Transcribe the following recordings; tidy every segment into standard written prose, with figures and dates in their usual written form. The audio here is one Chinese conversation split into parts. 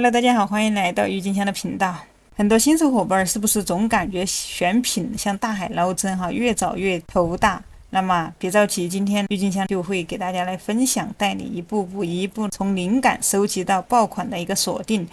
Hello，大家好，欢迎来到郁金香的频道。很多新手伙伴是不是总感觉选品像大海捞针越找越头大？那么别着急，今天郁金香就会给大家来分享，带你一步从灵感收集到爆款的一个锁定，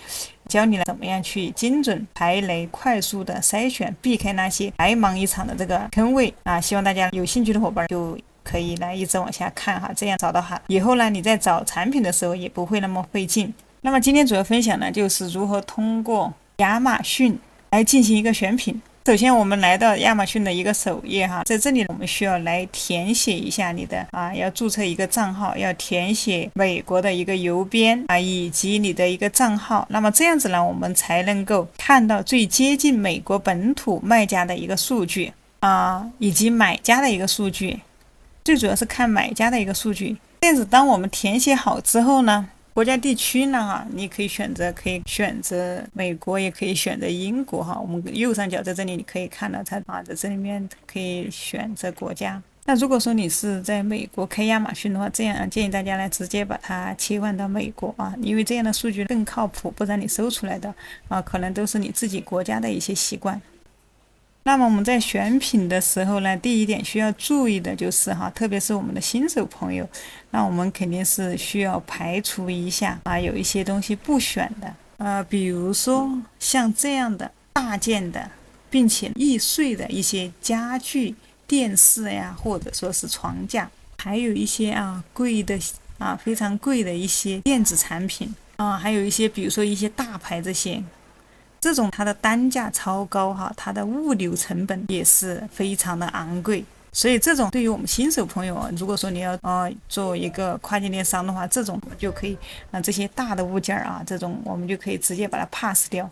教你怎么样去精准排雷，快速的筛选，避开那些白忙一场的这个坑位啊！希望大家有兴趣的伙伴就可以来一直往下看这样找到以后呢，你在找产品的时候也不会那么费劲。那么今天主要分享呢，就是如何通过亚马逊来进行一个选品。首先我们来到亚马逊的一个首页在这里我们需要来填写一下你的要注册一个账号，要填写美国的一个邮编以及你的一个账号。那么这样子呢，我们才能够看到最接近美国本土卖家的一个数据以及买家的一个数据，最主要是看买家的一个数据。这样子当我们填写好之后呢，国家地区呢你可以选择美国，也可以选择英国我们右上角在这里你可以看到它在这里面可以选择国家。那如果说你是在美国开亚马逊的话，这样建议大家来直接把它切换到美国因为这样的数据更靠谱，不然你搜出来的可能都是你自己国家的一些习惯。那么我们在选品的时候呢，第一点需要注意的就是特别是我们的新手朋友，那我们肯定是需要排除一下有一些东西不选的比如说像这样的大件的并且易碎的一些家具、电视或者说是床架，还有一些贵的非常贵的一些电子产品还有一些比如说一些大牌这种它的单价超高它的物流成本也是非常的昂贵，所以这种对于我们新手朋友如果说你要做一个跨境电商的话，这种就可以这些大的物件这种我们就可以直接把它 pass 掉。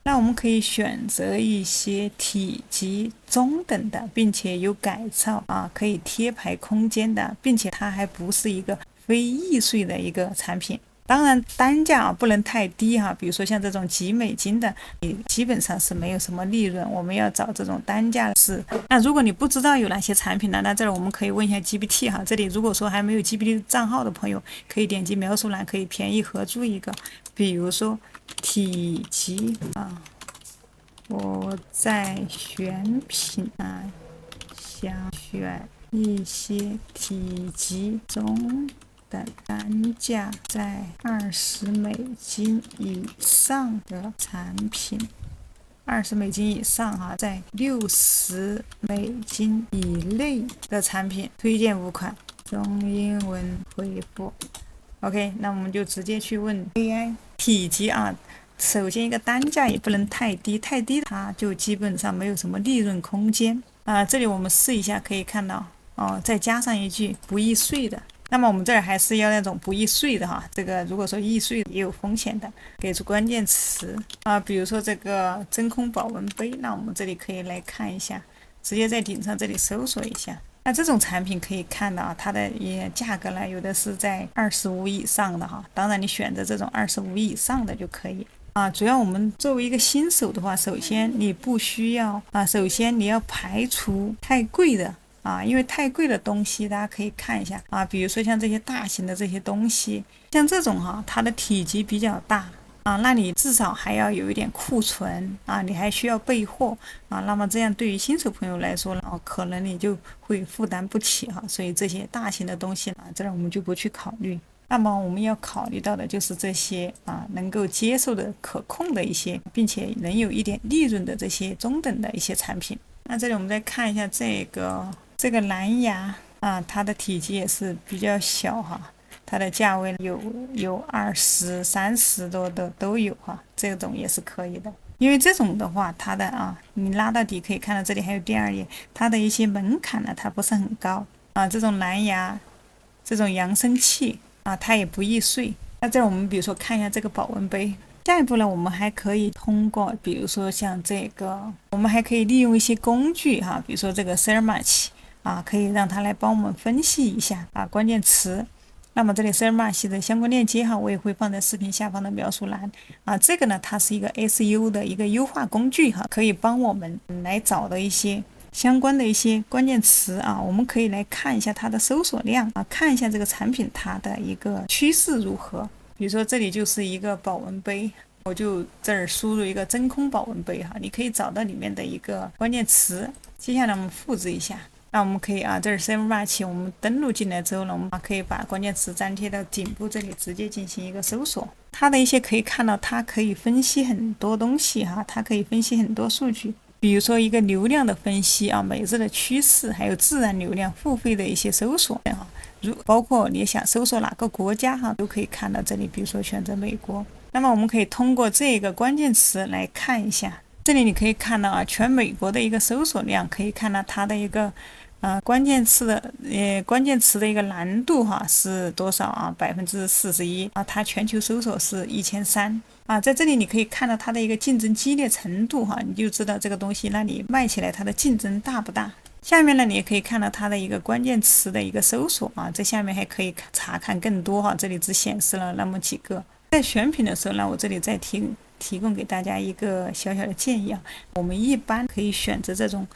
那我们可以选择一些体积中等的，并且有改造可以贴牌空间的，并且它还不是一个非易碎的一个产品。当然单价不能太低比如说像这种几美金的，你基本上是没有什么利润，我们要找这种单价是。那如果你不知道有哪些产品呢，那这儿我们可以问一下 GPT 这里如果说还没有 GPT 账号的朋友，可以点击描述栏，可以便宜合注一个，比如说体积我在选品想选一些体积中的单价在20美金以上的产品，20美金以上在60美金以内的产品，推荐5款，中英文回复。OK， 那我们就直接去问 AI 体积首先一个单价也不能太低，太低它就基本上没有什么利润空间这里我们试一下，可以看到再加上一句不易碎的。那么我们这儿还是要那种不易碎的这个如果说易碎也有风险的，给出关键词比如说这个真空保温杯，那我们这里可以来看一下，直接在顶上这里搜索一下。那这种产品可以看到它的价格呢，有的是在25以上的当然你选择这种25以上的就可以主要我们作为一个新手的话，首先你不需要首先你要排除太贵的因为太贵的东西大家可以看一下比如说像这些大型的这些东西，像这种它的体积比较大那你至少还要有一点库存你还需要备货那么这样对于新手朋友来说呢可能你就会负担不起所以这些大型的东西这我们就不去考虑。那么我们要考虑到的就是这些能够接受的可控的一些，并且能有一点利润的这些中等的一些产品。那这里我们再看一下这个蓝牙它的体积也是比较小它的价位有20、30多的都有这种也是可以的。因为这种的话它的你拉到底可以看到这里还有第2页，它的一些门槛呢它不是很高这种蓝牙这种扬声器它也不易碎。那这我们比如说看一下这个保温杯，下一步呢我们还可以通过比如说像这个，我们还可以利用一些工具比如说这个 Search 可以让它来帮我们分析一下关键词。那么这里 Search 的相关链接我也会放在视频下方的描述栏这个呢它是一个 SEO 的一个优化工具可以帮我们来找的一些相关的一些关键词我们可以来看一下它的搜索量看一下这个产品它的一个趋势如何比如说这里就是一个保温杯，我就这儿输入一个真空保温杯哈，你可以找到里面的一个关键词。接下来我们复制一下，那我们可以这是787，我们登录进来之后呢，我们可以把关键词粘贴到顶部这里，直接进行一个搜索。它的一些可以看到，它可以分析很多东西哈，它可以分析很多数据，比如说一个流量的分析每日的趋势，还有自然流量付费的一些搜索包括你想搜索哪个国家都可以看到这里，比如说选择美国。那么我们可以通过这个关键词来看一下，这里你可以看到全美国的一个搜索量，可以看到它的一个关键词的一个难度是多少41%它全球搜索是1300在这里你可以看到它的一个竞争激烈程度你就知道这个东西那你卖起来它的竞争大不大。下面呢你也可以看到它的一个关键词的一个搜索在下面还可以查看更多这里只显示了那么几个。在选品的时候呢，我这里再提供给大家一个小小的建议我们一般可以选择这种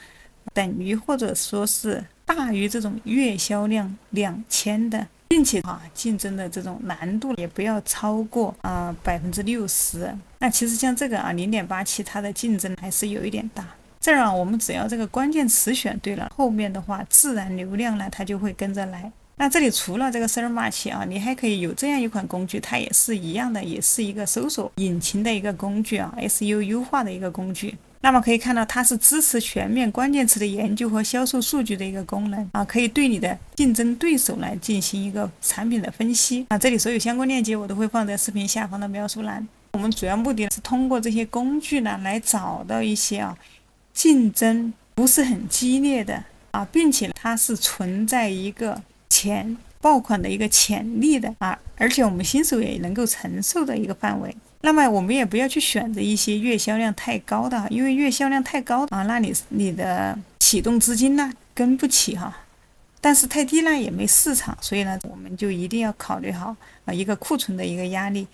等于或者说是大于这种月销量2000的，并且竞争的这种难度也不要超过60%。那其实像这个0.87它的竞争还是有一点大。这样我们只要这个关键词选对了，后面的话自然流量呢它就会跟着来。那这里除了这个787你还可以有这样一款工具，它也是一样的，也是一个搜索引擎的一个工具SEO 优化的一个工具。那么可以看到它是支持全面关键词的研究和销售数据的一个功能可以对你的竞争对手来进行一个产品的分析这里所有相关链接我都会放在视频下方的描述栏。我们主要目的是通过这些工具呢来找到一些竞争不是很激烈的并且它是存在一个爆款的一个潜力的而且我们新手也能够承受的一个范围。那么我们也不要去选择一些月销量太高的因为月销量太高那你的启动资金呢跟不起但是太低呢也没市场，所以呢我们就一定要考虑好一个库存的一个压力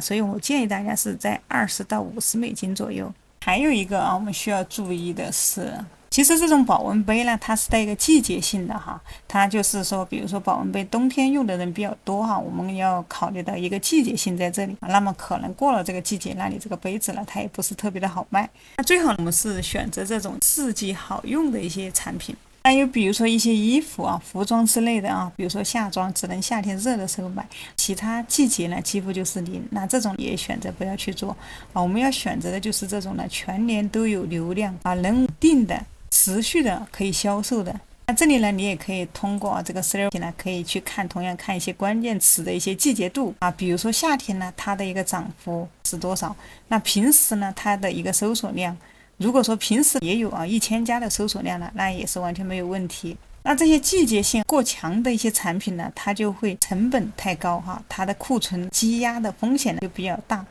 所以我建议大家是在$20到$50左右。还有一个我们需要注意的是，其实这种保温杯呢它是带一个季节性的它就是说比如说保温杯冬天用的人比较多我们要考虑到一个季节性在这里那么可能过了这个季节，那你这个杯子呢它也不是特别的好卖。那最好我们是选择这种四季好用的一些产品。还有比如说一些衣服服装之类的比如说夏装只能夏天热的时候买，其他季节呢几乎就是零，那这种也选择不要去做我们要选择的就是这种呢全年都有流量能稳定的持续的可以销售的。那这里呢你也可以通过这个787呢可以去同样看一些关键词的一些季节度比如说夏天呢它的一个涨幅是多少，那平时呢它的一个搜索量，如果说平时也有1000家的搜索量了，那也是完全没有问题。那这些季节性过强的一些产品呢，它就会成本太高它的库存积压的风险就比较大，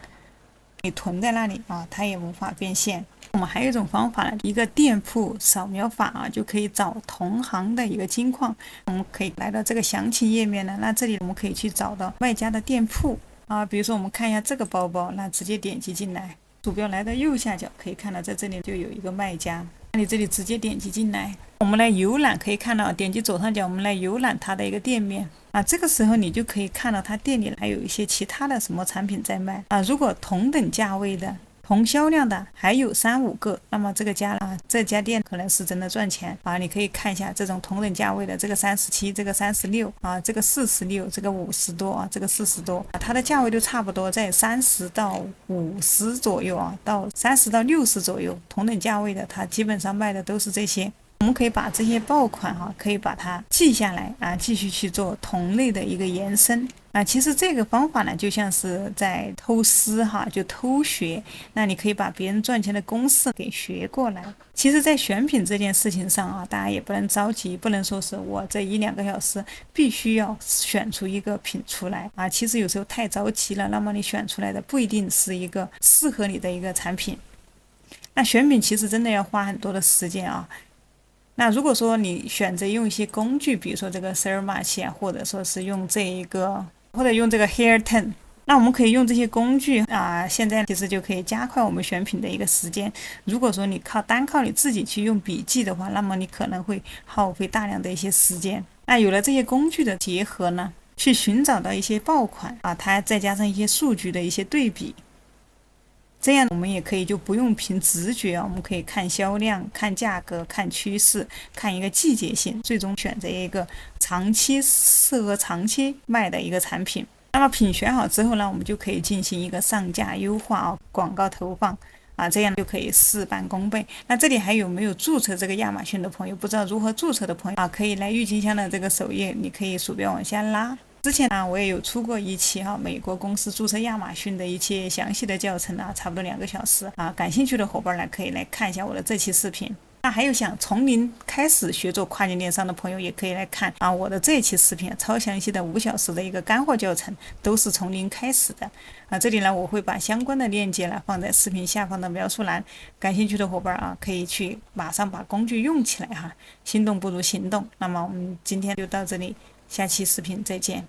你囤在那里它也无法变现。我们还有一种方法呢，一个店铺扫描法就可以找同行的一个金矿。我们可以来到这个详情页面呢，那这里我们可以去找到卖家的店铺比如说我们看一下这个包包，那直接点击进来，鼠标来到右下角可以看到在这里就有一个卖家，那你这里直接点击进来，我们来浏览，可以看到点击左上角我们来浏览它的一个店面这个时候你就可以看到它店里还有一些其他的什么产品在卖如果同等价位的同销量的还有3-5个，那么这家店可能是真的赚钱你可以看一下这种同等价位的，这个37，这个36这个46，这个50多这个40多它的价位都差不多在30到50左右到30到60左右，同等价位的它基本上卖的都是这些。我们可以把这些爆款可以把它记下来继续去做同类的一个延伸其实这个方法呢就像是在偷师就偷学，那你可以把别人赚钱的公式给学过来。其实在选品这件事情上大家也不能着急，不能说是我这1-2个小时必须要选出一个品出来其实有时候太着急了，那么你选出来的不一定是一个适合你的一个产品。那选品其实真的要花很多的时间那如果说你选择用一些工具，比如说这个787或者说是用用这个 Hair10， 那我们可以用这些工具现在其实就可以加快我们选品的一个时间。如果说你单靠你自己去用笔记的话，那么你可能会耗费大量的一些时间。那有了这些工具的结合呢，去寻找到一些爆款啊，它再加上一些数据的一些对比，这样我们也可以就不用凭直觉啊，我们可以看销量、看价格、看趋势、看一个季节性，最终选择一个适合长期卖的一个产品。那么品选好之后呢，我们就可以进行一个上架优化啊，广告投放啊，这样就可以事半功倍。那这里还有没有注册这个亚马逊的朋友？不知道如何注册的朋友啊，可以来郁金香的这个首页，你可以鼠标往下拉。之前啊，我也有出过一期美国公司注册亚马逊的一些详细的教程啊，差不多2个小时啊，感兴趣的伙伴呢，可以来看一下我的这期视频。那还有想从零开始学做跨境电商的朋友，也可以来看啊我的这一期视频，超详细的5小时的一个干货教程，都是从零开始的啊。这里呢，我会把相关的链接呢放在视频下方的描述栏，感兴趣的伙伴啊，可以去马上把工具用起来哈，心动不如行动。那么我们今天就到这里，下期视频再见。